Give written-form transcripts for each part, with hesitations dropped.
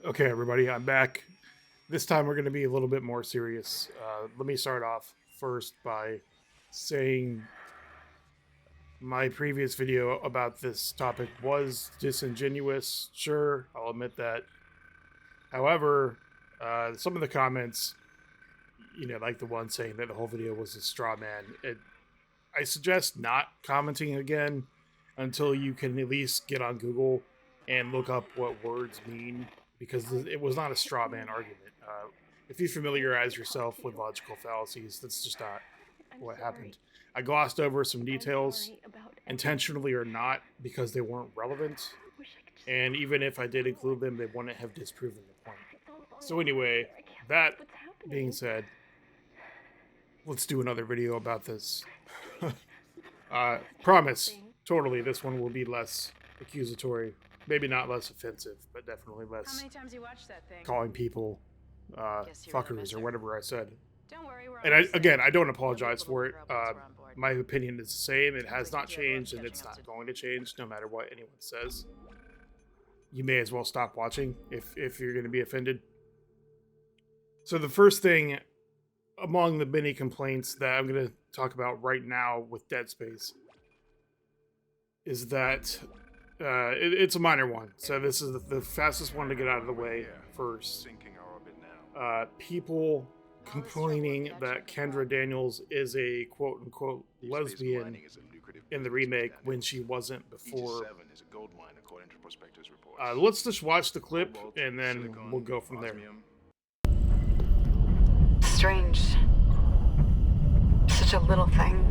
Okay, everybody, I'm back. This time we're going to be a little bit more serious. Let me start off first by saying my previous video about this topic was disingenuous. Sure, I'll admit that. However, some of the comments, like the one saying that the whole video was a straw man, I suggest not commenting again until you can at least get on Google and look up what words mean, because it was not a straw man argument. If you familiarize yourself with logical fallacies, that's just not what happened. I glossed over some details, intentionally or not, because they weren't relevant. And even if I did include them, they wouldn't have disproven the point. So, anyway, that being said, let's do another video about this. Promise, totally, this one will be less accusatory. Maybe not less offensive, but definitely How less many times you watched that thing? calling people fuckers or whatever I said. Don't worry, we're And almost again, there. I don't You'll be apologize able to for look it. her up once we're on board. My opinion is the same. It has Sounds not like you do have a lot of changed, and it's catching up not to going to change, no matter what anyone says. You may as well stop watching if you're going to be offended. So the first thing among the many complaints that I'm going to talk about right now with Dead Space is that it's a minor one. So this is the fastest one to get out of the way first. People complaining that Kendra Daniels is a quote-unquote lesbian in the remake when she wasn't before. Let's just watch the clip and then we'll go from there. Strange. Such a little thing.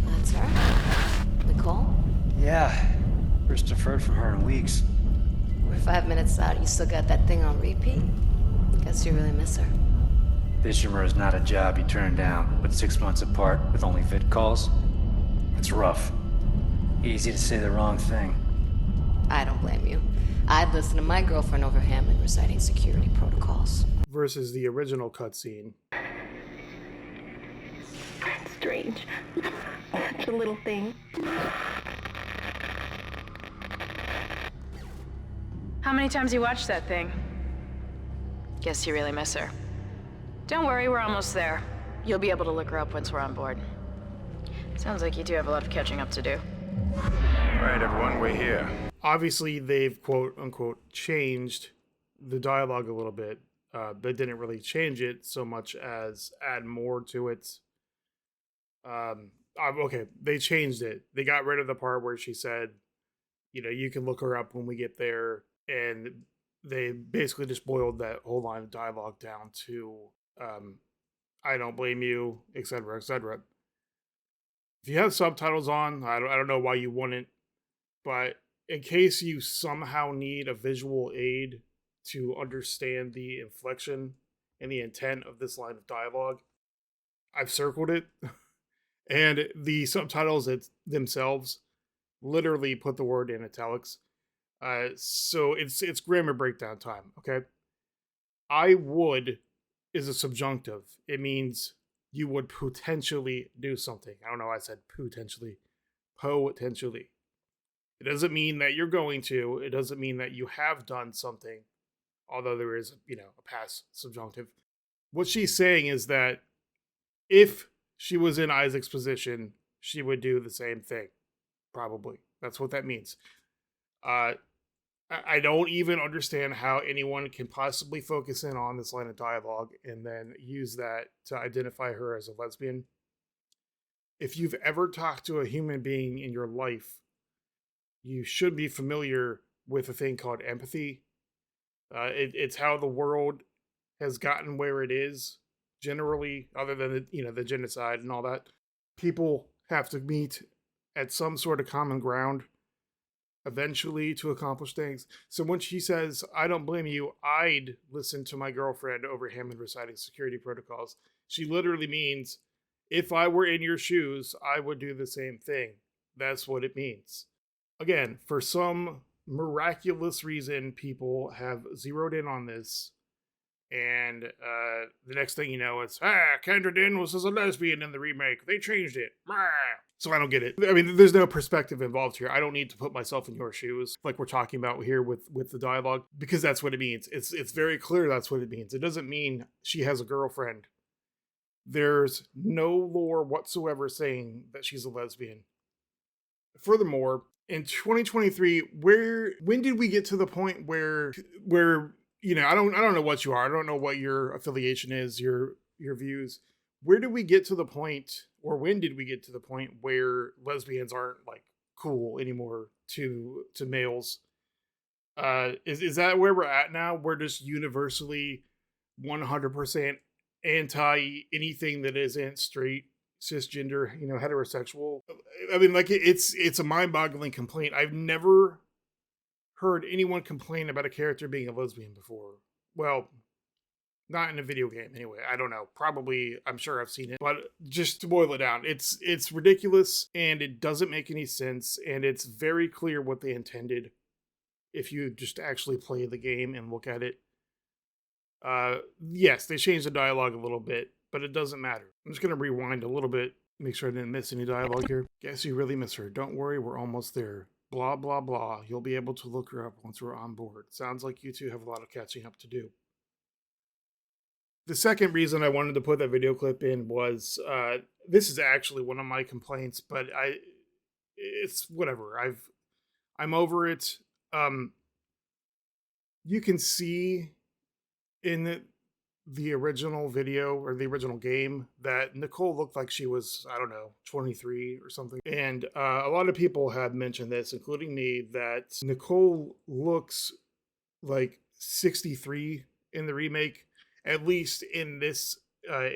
That's her? Nicole? Yeah. First I've heard from her in weeks. We're 5 minutes out. You still got that thing on repeat? Guess you really miss her. Ishimura is not a job you turn down, but 6 months apart with only vid calls? It's rough. Easy to say the wrong thing. I don't blame you. I'd listen to my girlfriend over Hammond reciting security protocols. Versus the original cutscene. Strange. Such a little thing. How many times you watched that thing? Guess you really miss her. Don't worry, we're almost there. You'll be able to look her up once we're on board. Sounds like you do have a lot of catching up to do. Alright, everyone, we're here. Obviously, they've quote-unquote changed the dialogue a little bit. They didn't really change it so much as add more to it. Okay, they changed it. They got rid of the part where she said, you can look her up when we get there. And they basically just boiled that whole line of dialogue down to, I don't blame you, etc., etc. If you have subtitles on, I don't know why you wouldn't, but in case you somehow need a visual aid to understand the inflection and the intent of this line of dialogue, I've circled it. And the subtitles themselves literally put the word in italics. So it's grammar breakdown time, okay? I would is a subjunctive. It means you would potentially do something. I don't know why I said potentially. Potentially. It doesn't mean that you're going to. It doesn't mean that you have done something, although there is, a past subjunctive. What she's saying is that if she was in Isaac's position, she would do the same thing. Probably. That's what that means. I don't even understand how anyone can possibly focus in on this line of dialogue and then use that to identify her as a lesbian. If you've ever talked to a human being in your life, you should be familiar with a thing called empathy. It's how the world has gotten where it is, generally, other than the genocide and all that. People have to meet at some sort of common ground eventually to accomplish things. So when she says, I don't blame you, I'd listen to my girlfriend over Hammond reciting security protocols, she literally means, if I were in your shoes, I would do the same thing. That's what it means. Again, for some miraculous reason, people have zeroed in on this. And the next thing you know, it's, Kendra Daniels is a lesbian in the remake. They changed it. So I don't get it. I mean, there's no perspective involved here. I don't need to put myself in your shoes, like we're talking about here with the dialogue, because that's what it means. It's very clear that's what it means. It doesn't mean she has a girlfriend. There's no lore whatsoever saying that she's a lesbian. Furthermore, in 2023, when did we get to the point where I don't know what you are. I don't know what your affiliation is, your views. Where did we get to the point, or when did we get to the point where lesbians aren't like cool anymore to males? Is that where we're at now? We're just universally 100% anti anything that isn't straight, cisgender, heterosexual. I mean, like it's a mind-boggling complaint. I've never heard anyone complain about a character being a lesbian before. Well, not in a video game anyway. I don't know. Probably, I'm sure I've seen it. But just to boil it down, it's ridiculous and it doesn't make any sense, and it's very clear what they intended if you just actually play the game and look at it. Yes, they changed the dialogue a little bit, but it doesn't matter. I'm just going to rewind a little bit, make sure I didn't miss any dialogue here. Guess you really miss her. Don't worry, we're almost there. Blah, blah, blah. You'll be able to look her up once we're on board. Sounds like you two have a lot of catching up to do. The second reason I wanted to put that video clip in was, this is actually one of my complaints, but it's whatever. I'm over it. You can see in the original video or the original game that Nicole looked like she was, I don't know, 23 or something. And a lot of people have mentioned this, including me, that Nicole looks like 63 in the remake. At least in this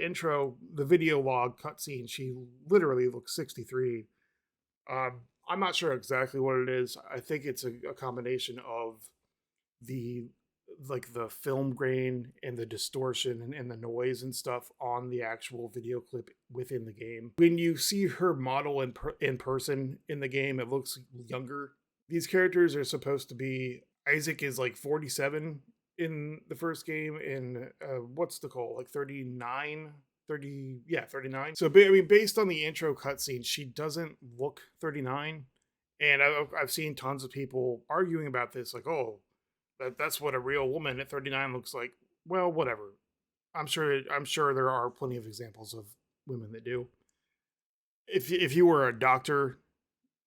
intro, the video log cutscene, she literally looks 63. I'm not sure exactly what it is. I think it's a combination of the film grain and the distortion and the noise and stuff on the actual video clip within the game. When you see her model in person in the game, it looks younger. These characters are supposed to be, Isaac is like 47 in the first game, and what's Nicole, like 39? 39. So, I mean, based on the intro cutscene, she doesn't look 39. And I've seen tons of people arguing about this, like, oh, that's what a real woman at 39 looks like. Well, whatever. I'm sure there are plenty of examples of women that do. If you were a doctor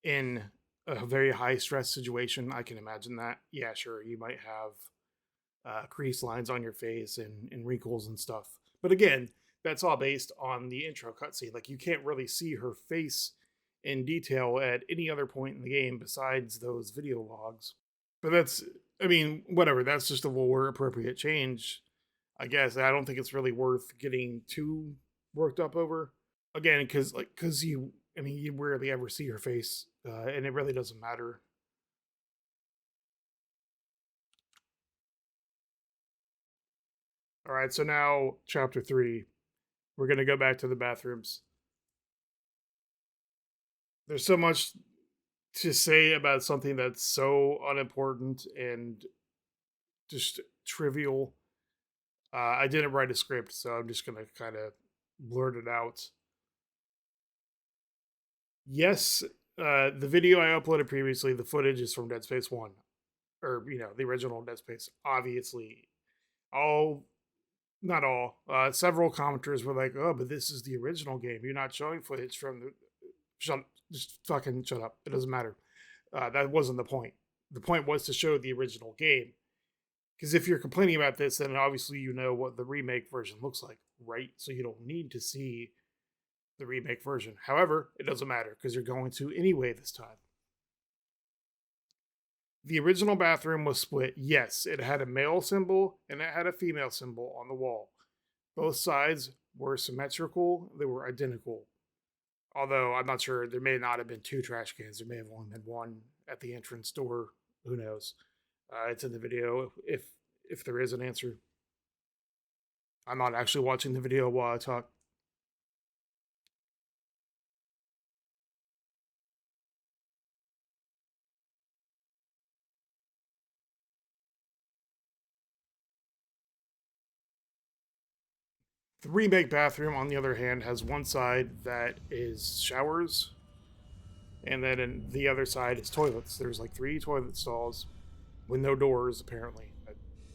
in a very high stress situation, I can imagine that. Yeah, sure, you might have crease lines on your face and wrinkles and stuff. But again, that's all based on the intro cutscene. Like, you can't really see her face in detail at any other point in the game besides those video logs. But that's, I mean, whatever. That's just a lore appropriate change, I guess. I don't think it's really worth getting too worked up over. Again, because you rarely ever see her face, and it really doesn't matter. All right, so now chapter 3. We're going to go back to the bathrooms. There's so much to say about something that's so unimportant and just trivial. I didn't write a script, so I'm just going to kind of blurt it out. Yes, the video I uploaded previously, the footage is from Dead Space 1. Or, the original Dead Space. Obviously. Not all. Several commenters were like, oh, but this is the original game. You're not showing footage from the... Just fucking shut up. It doesn't matter. That wasn't the point. The point was to show the original game. Because if you're complaining about this, then obviously you know what the remake version looks like, right? So you don't need to see the remake version. However, it doesn't matter because you're going to anyway this time. The original bathroom was split. Yes, it had a male symbol and it had a female symbol on the wall. Both sides were symmetrical. They were identical. Although I'm not sure, there may not have been 2 trash cans. There may have only been one at the entrance door. Who knows? It's in the video if there is an answer. I'm not actually watching the video while I talk. The remake bathroom, on the other hand, has one side that is showers And then in the other side is toilets. There's like 3 toilet stalls with no doors, apparently.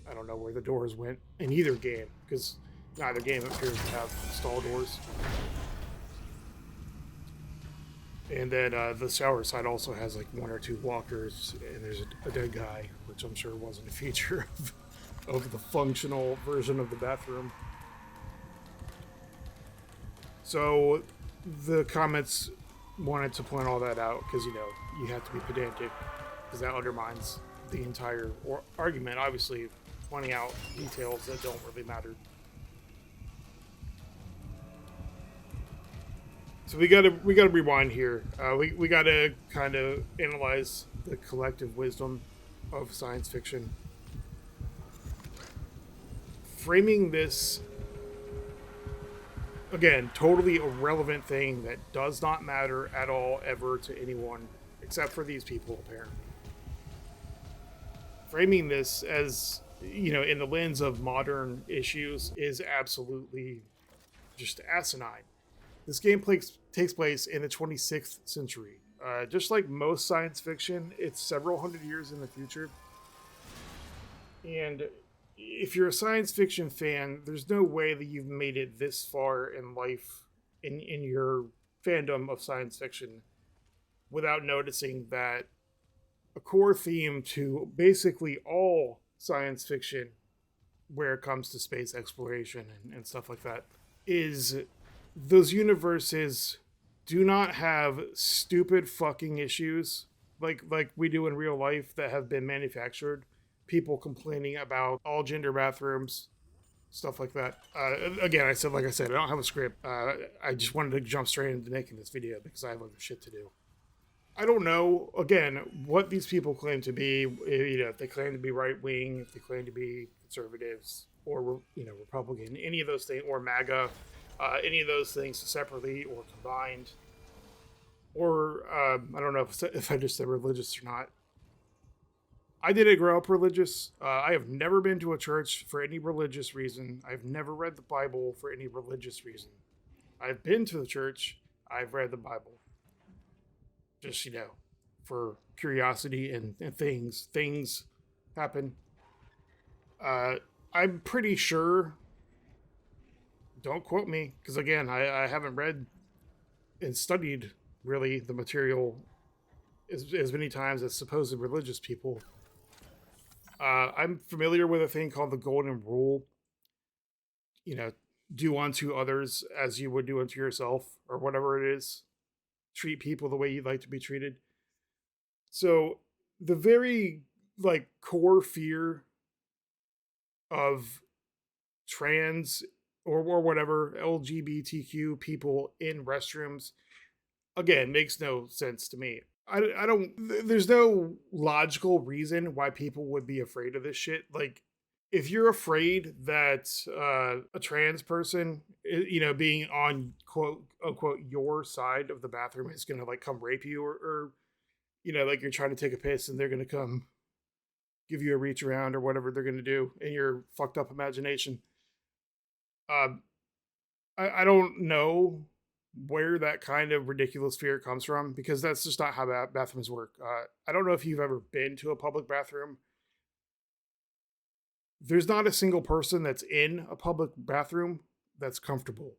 I don't know where the doors went in either game, because neither game appears to have stall doors. And then the shower side also has like 1 or 2 walkers, and there's a dead guy, which I'm sure wasn't a feature of the functional version of the bathroom. So the comments wanted to point all that out because, you know, you have to be pedantic because that undermines the entire argument, obviously pointing out details that don't really matter. So we gotta rewind here. We gotta kind of analyze the collective wisdom of science fiction. Framing this, again, totally irrelevant thing that does not matter at all ever to anyone except for these people, apparently. Framing this as, you know, in the lens of modern issues is absolutely just asinine. This game takes place in the 26th century. Just like most science fiction, it's several hundred years in the future. And if you're a science fiction fan, there's no way that you've made it this far in life, in your fandom of science fiction, without noticing that a core theme to basically all science fiction, where it comes to space exploration and stuff like that, is those universes do not have stupid fucking issues like we do in real life that have been manufactured. People complaining about all gender bathrooms, stuff like that. Again, like I said, I don't have a script. I just wanted to jump straight into making this video because I have other shit to do. I don't know, again, what these people claim to be. You know, if they claim to be right wing, if they claim to be conservatives, or, you know, Republican, any of those things, or MAGA. Any of those things separately or combined, or I don't know if I just said religious or not. I didn't grow up religious. I have never been to a church for any religious reason. I've never read the Bible for any religious reason. I've been to the church. I've read the Bible. Just, you know, for curiosity and things. Things happen. I'm pretty sure... Don't quote me, because again, I haven't read and studied really the material as many times as supposed religious people. I'm familiar with a thing called the Golden Rule. You know, do unto others as you would do unto yourself, or whatever it is. Treat people the way you'd like to be treated. So the very like core fear of trans or whatever LGBTQ people in restrooms, again, makes no sense to me. I don't, there's no logical reason why people would be afraid of this shit. Like, if you're afraid that a trans person, you know, being on quote unquote your side of the bathroom is gonna like come rape you, or you know, like you're trying to take a piss and they're gonna come give you a reach around or whatever they're gonna do in your fucked up imagination. I don't know where that kind of ridiculous fear comes from, because that's just not how bathrooms work. I don't know if you've ever been to a public bathroom. There's not a single person that's in a public bathroom that's comfortable.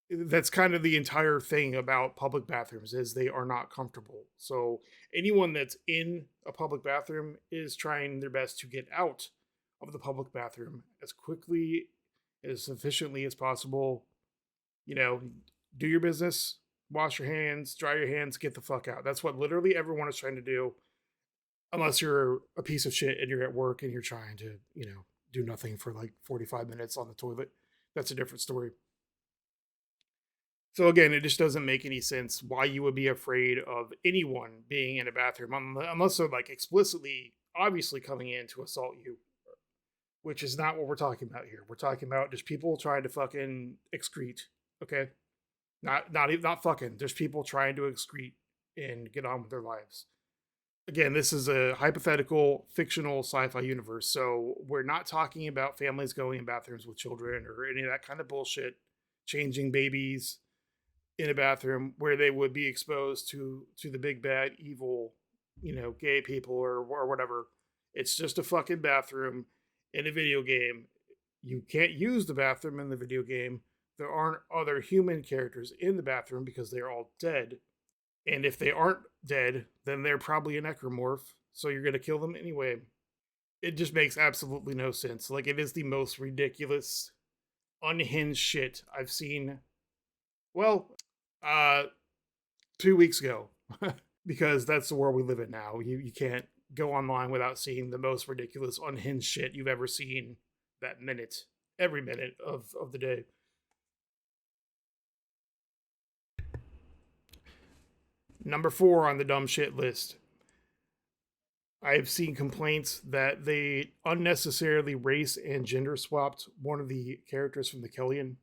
That's kind of the entire thing about public bathrooms, is they are not comfortable. So anyone that's in a public bathroom is trying their best to get out of the public bathroom as quickly, as efficiently as possible. You know, do your business, wash your hands, dry your hands, get the fuck out. That's what literally everyone is trying to do. Unless you're a piece of shit and you're at work and you're trying to, you know, do nothing for like 45 minutes on the toilet. That's a different story. So again, it just doesn't make any sense why you would be afraid of anyone being in a bathroom, unless they're like explicitly, obviously coming in to assault you, which is not what we're talking about here. We're talking about just people trying to fucking excrete. Okay, not fucking. There's people trying to excrete and get on with their lives. Again, this is a hypothetical, fictional sci-fi universe, so we're not talking about families going in bathrooms with children or any of that kind of bullshit, changing babies, in a bathroom where they would be exposed to the big bad evil, gay people or whatever. It's just a fucking bathroom in a video game. You can't use the bathroom in the video game. There aren't other human characters in the bathroom because they're all dead. And if they aren't dead, then they're probably a necromorph, so you're going to kill them anyway. It just makes absolutely no sense. Like, it is the most ridiculous, unhinged shit I've seen. Well, 2 weeks ago, because that's the world we live in now. You can't go online without seeing the most ridiculous, unhinged shit you've ever seen that minute, every minute of the day. Number 4 on the dumb shit list. I've seen complaints that they unnecessarily race and gender swapped one of the characters from the Killian.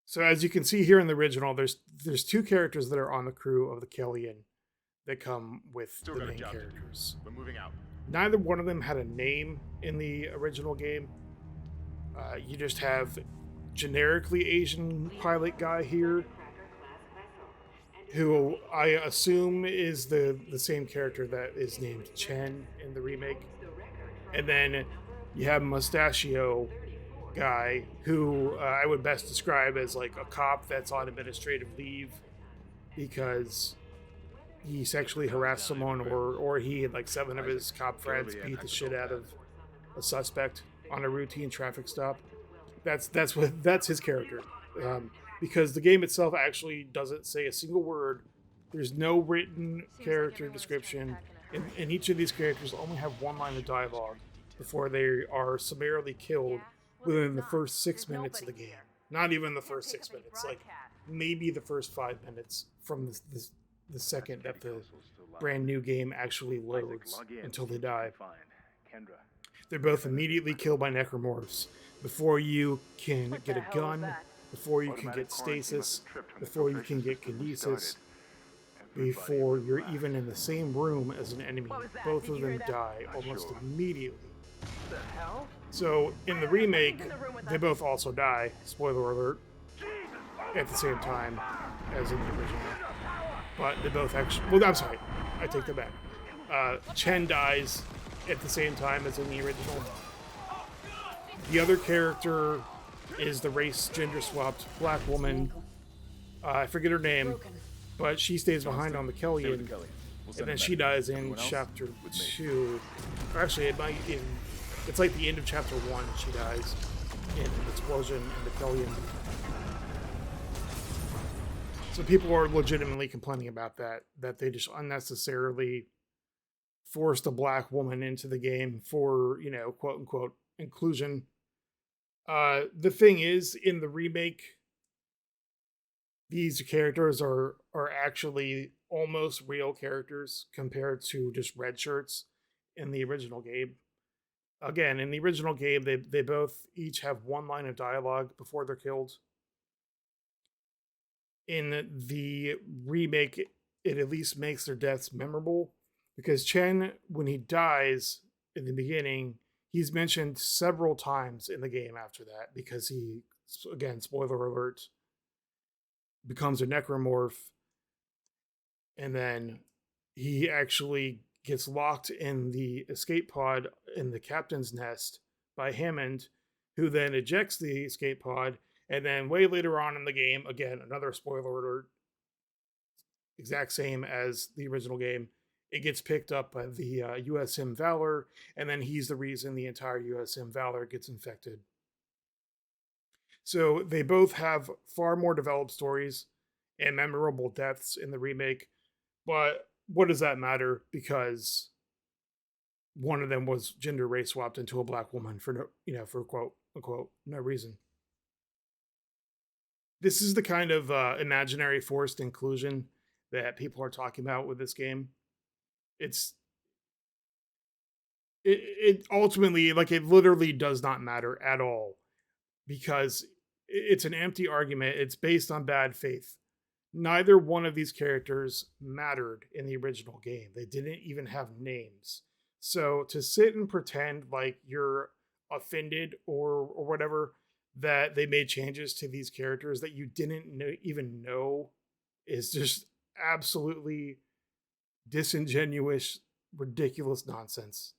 So as you can see here in the original, there's 2 characters that are on the crew of the Killian that come with the main characters. We're moving out. Neither one of them had a name in the original game. You just have generically Asian pilot guy here, who I assume is the same character that is named Chen in the remake. And then you have Mustachio guy, who I would best describe as like a cop that's on administrative leave because he sexually harassed someone, or he and like 7 of his cop friends beat the shit out of a suspect on a routine traffic stop. That's his character. Because the game itself actually doesn't say a single word. There's no written character description, and each of these characters only have one line of dialogue before they are summarily killed within the first 6 minutes of the game. Not even the first 6 minutes, like maybe the first 5 minutes from the second that the brand new game actually loads until they die. They're both immediately killed by necromorphs before you can get a gun, before you can get stasis, before you can get kinesis, before you're even in the same room as an enemy. Both of them die almost immediately. So in the remake, they both also die, spoiler alert, at the same time as in the original. But they both actually, well, I'm sorry, I take that back. Chen dies at the same time as in the original. The other character is the race gender swapped black woman. I forget her name, but she stays behind on the Killian, and then she dies in chapter 2. Or actually, it's like the end of chapter 1. She dies in an explosion in the Killian. So people are legitimately complaining about that they just unnecessarily forced a black woman into the game for, quote unquote inclusion. The thing is, in the remake, these characters are actually almost real characters compared to just red shirts in the original game. Again, in the original game, they both each have one line of dialogue before they're killed. In the remake, it at least makes their deaths memorable, because Chen, when he dies in the beginning, he's mentioned several times in the game after that, because he, again, spoiler alert, becomes a necromorph, and then he actually gets locked in the escape pod in the captain's nest by Hammond, who then ejects the escape pod, and then way later on in the game, again, another spoiler alert, exact same as the original game, it gets picked up by the USM Valor, and then he's the reason the entire USM Valor gets infected. So they both have far more developed stories and memorable deaths in the remake, but what does that matter? Because one of them was gender race swapped into a black woman for for quote unquote no reason. This is the kind of imaginary forced inclusion that people are talking about with this game. It ultimately, like, it literally does not matter at all, because it's an empty argument. It's based on bad faith. Neither one of these characters mattered in the original game. They didn't even have names. So to sit and pretend like you're offended or whatever that they made changes to these characters that you didn't even know is just absolutely disingenuous, ridiculous nonsense.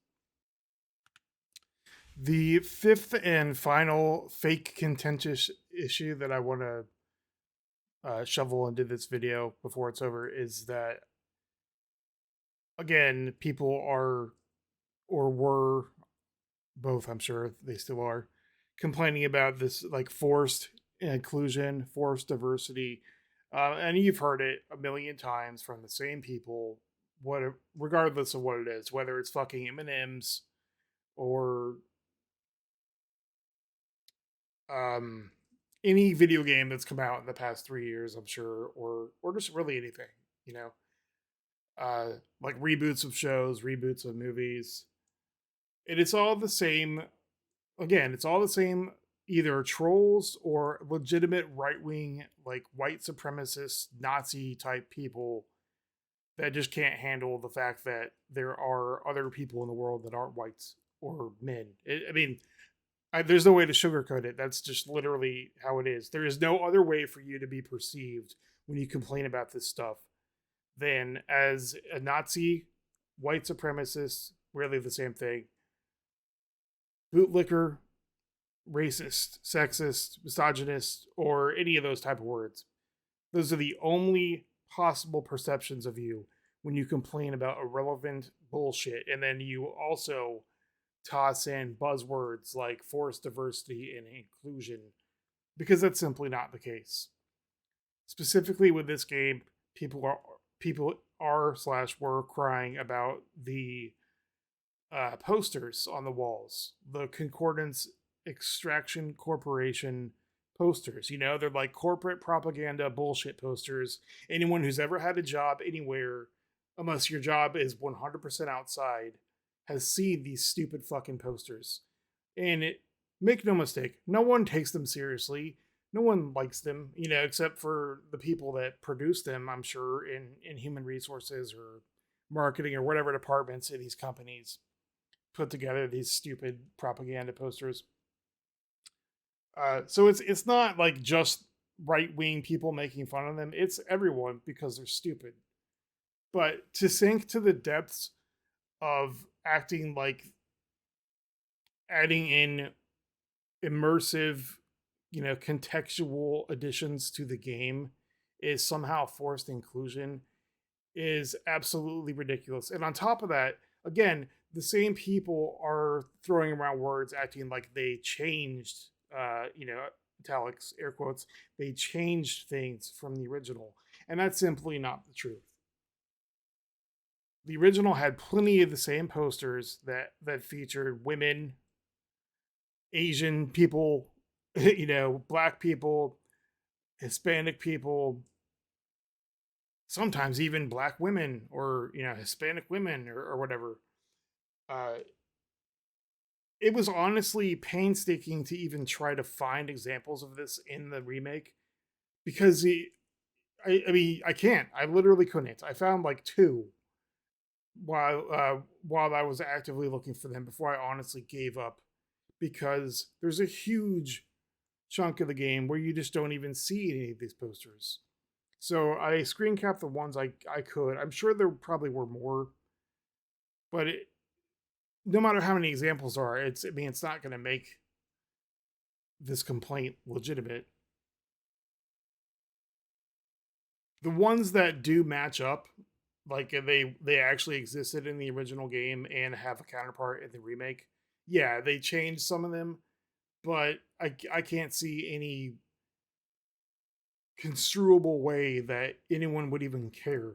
The fifth and final fake contentious issue that I want to shovel into this video before it's over is that, again, people are, or were, both, I'm sure they still are, complaining about this like forced inclusion, forced diversity, and you've heard it a million times from the same people, regardless of what it is, whether it's fucking M&Ms or any video game that's come out in the past 3 years, I'm sure, or just really anything, you know, like reboots of shows, reboots of movies. And it's all the same. Again, it's all the same, either trolls or legitimate right-wing, like white supremacist Nazi type people that just can't handle the fact that there are other people in the world that aren't whites or men. There's no way to sugarcoat it. That's just literally how it is. There is no other way for you to be perceived when you complain about this stuff than as a Nazi, white supremacist, really the same thing, bootlicker, racist, sexist, misogynist, or any of those type of words. Those are the only possible perceptions of you when you complain about irrelevant bullshit. And then you also toss in buzzwords like forced diversity and inclusion, because that's simply not the case. Specifically with this game, people are/were crying about the posters on the walls, the Concordance Extraction Corporation posters. You know, they're like corporate propaganda bullshit posters. Anyone who's ever had a job anywhere, unless your job is 100% outside, has seen these stupid fucking posters. And make no mistake, no one takes them seriously. No one likes them, you know, except for the people that produce them, I'm sure, in human resources or marketing or whatever departments of these companies put together these stupid propaganda posters. So it's not like just right-wing people making fun of them. It's everyone, because they're stupid. But to sink to the depths of acting like adding in immersive, you know, contextual additions to the game is somehow forced inclusion is absolutely ridiculous. And on top of that, again, the same people are throwing around words acting like they changed, you know, italics, air quotes, they changed things from the original. And that's simply not the truth. The original had plenty of the same posters that featured women, Asian people, you know, black people, Hispanic people, sometimes even black women or, you know, Hispanic women or whatever. It was honestly painstaking to even try to find examples of this in the remake, because I can't. I literally couldn't. I found like 2 while I was actively looking for them before I honestly gave up, because there's a huge chunk of the game where you just don't even see any of these posters. So I screen capped the ones I could. I'm sure there probably were more, but no matter how many examples there are, it's not going to make this complaint legitimate. The ones that do match up, like they actually existed in the original game and have a counterpart in the remake. Yeah, they changed some of them, but I can't see any construable way that anyone would even care.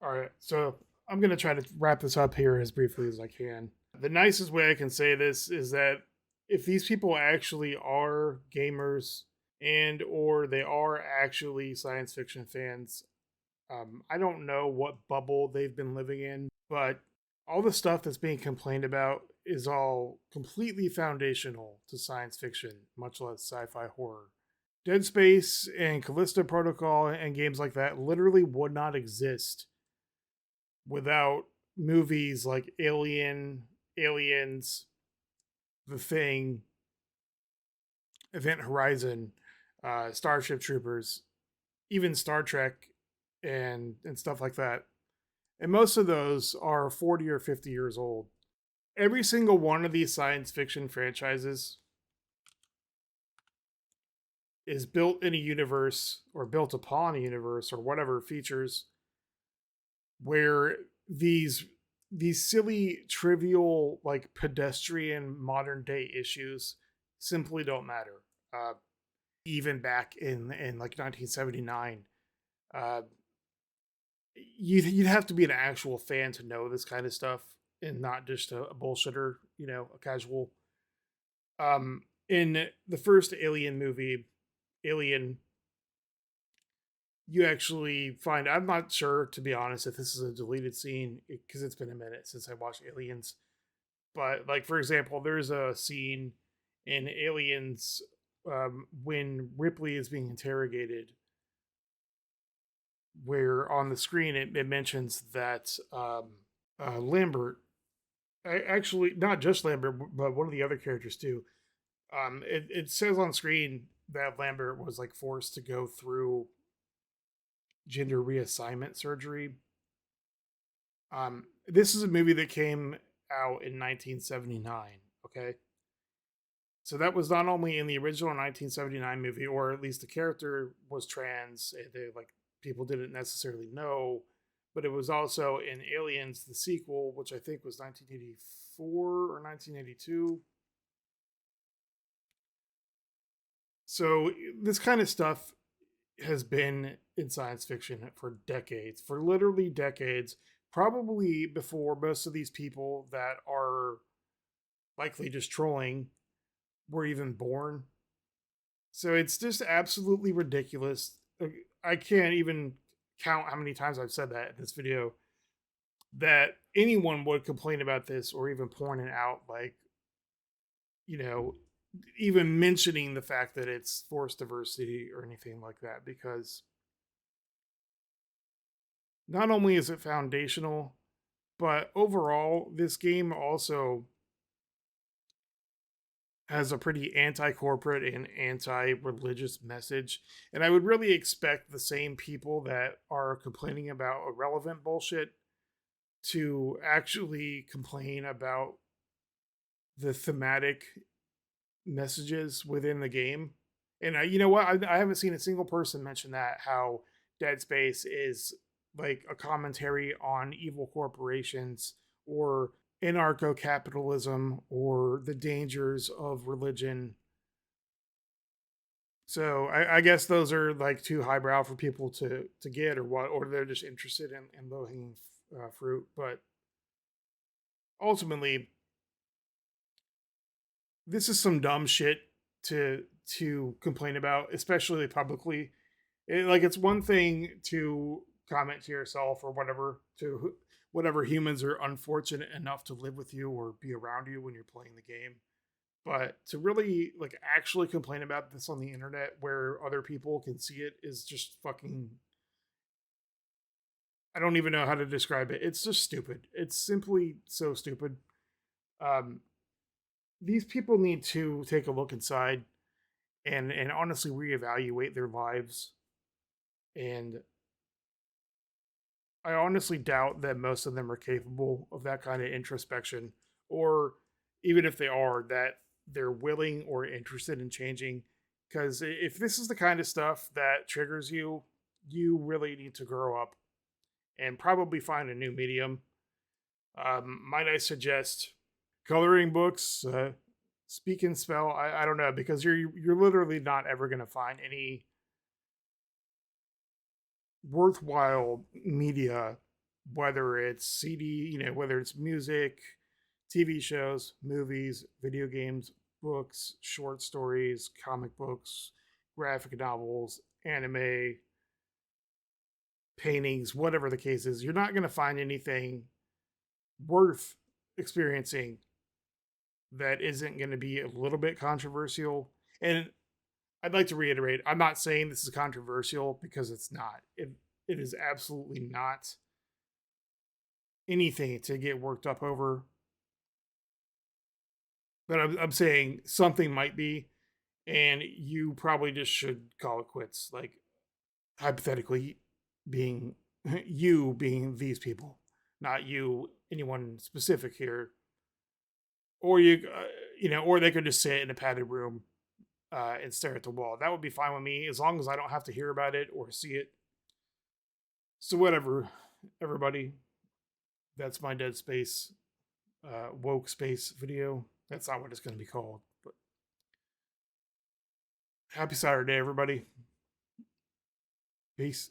All right, so I'm going to try to wrap this up here as briefly as I can. The nicest way I can say this is that if these people actually are gamers and or they are actually science fiction fans, I don't know what bubble they've been living in, but all the stuff that's being complained about is all completely foundational to science fiction, much less sci-fi horror. Dead Space and Callisto Protocol and games like that literally would not exist without movies like Alien Aliens, The Thing, Event Horizon, Starship Troopers, even Star Trek, and stuff like that. And most of those are 40 or 50 years old. Every single one of these science fiction franchises is built in a universe or built upon a universe or whatever features where these silly trivial like pedestrian modern day issues simply don't matter. Even back in like 1979, uh, you'd have to be an actual fan to know this kind of stuff and not just a bullshitter, a casual. In the first Alien movie, Alien, you actually find, I'm not sure, to be honest, if this is a deleted scene because it's been a minute since I watched Aliens. But, like, for example, there's a scene in Aliens when Ripley is being interrogated where on the screen it mentions that Lambert, actually, not just Lambert, but one of the other characters too. It says on screen that Lambert was like forced to go through gender reassignment surgery. This is a movie that came out in 1979. Okay, so that was not only in the original 1979 movie, or at least the character was trans. People didn't necessarily know, but it was also in Aliens, the sequel, which I think was 1984 or 1982. So this kind of stuff has been in science fiction for decades, for literally decades, probably before most of these people that are likely just trolling were even born. So it's just absolutely ridiculous. I can't even count how many times I've said that in this video, that anyone would complain about this or even point it out, like, even mentioning the fact that it's forced diversity or anything like that, because not only is it foundational, but overall, this game also has a pretty anti-corporate and anti-religious message. And I would really expect the same people that are complaining about irrelevant bullshit to actually complain about the thematic messages within the game. And you know what? I haven't seen a single person mention that, how Dead Space is like a commentary on evil corporations or anarcho-capitalism or the dangers of religion. So I guess those are like too highbrow for people to get, or what, or they're just interested in low-hanging fruit. But ultimately, this is some dumb shit to complain about, especially publicly. It's one thing to comment to yourself or whatever, to whatever humans are unfortunate enough to live with you or be around you when you're playing the game. But to really like actually complain about this on the internet where other people can see it is just fucking, I don't even know how to describe it. It's just stupid. It's simply so stupid. These people need to take a look inside and honestly reevaluate their lives. And I honestly doubt that most of them are capable of that kind of introspection, or even if they are, that they're willing or interested in changing. Because if this is the kind of stuff that triggers you, you really need to grow up and probably find a new medium. Might I suggest coloring books, speak and spell? I don't know, because you're literally not ever going to find any worthwhile media, whether it's CD, whether it's music, TV shows, movies, video games, books, short stories, comic books, graphic novels, anime, paintings, whatever the case is. You're not going to find anything worth experiencing that isn't going to be a little bit controversial. And I'd like to reiterate, I'm not saying this is controversial, because it's not. It is absolutely not anything to get worked up over. But I'm saying something might be, and you probably just should call it quits. Like, hypothetically, being you being these people, not you, anyone specific here. Or or they could just sit in a padded room and stare at the wall. That would be fine with me, as long as I don't have to hear about it or see it. So whatever, everybody. That's my Dead Space, woke space video. That's not what it's going to be called. But happy Saturday, everybody. Peace.